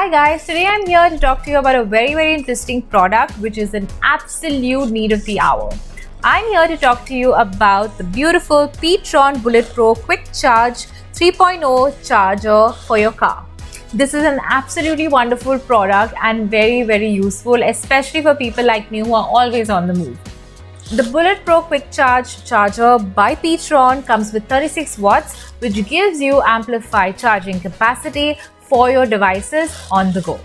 Hi guys, today I'm here to talk to you about a very interesting product which is an absolute need of the hour. I'm here to talk to you about the beautiful pTron Bullet Pro Quick Charge 3.0 charger for your car. This is an absolutely wonderful product and very useful, especially for people like me who are always on the move. The Bullet Pro Quick Charge charger by pTron comes with 36 watts, which gives you amplified charging capacity for your devices on the go.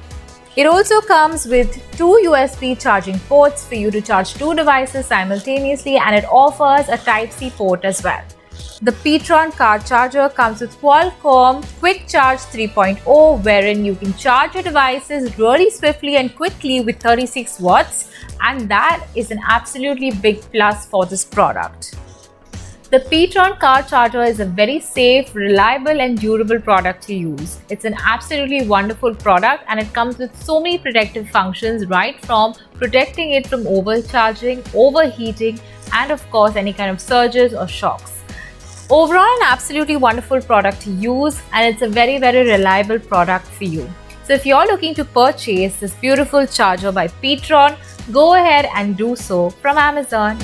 It also comes with two USB charging ports for you to charge two devices simultaneously, and it offers a Type-C port as well. The pTron car charger comes with Qualcomm Quick Charge 3.0, wherein you can charge your devices really swiftly and quickly with 36 watts, and that is an absolutely big plus for this product. The pTron car charger is a very safe, reliable and durable product to use. It's an absolutely wonderful product and it comes with so many protective functions, right from protecting it from overcharging, overheating and of course any kind of surges or shocks. Overall, an absolutely wonderful product to use, and it's a very reliable product for you. So if you're looking to purchase this beautiful charger by pTron, go ahead and do so from Amazon.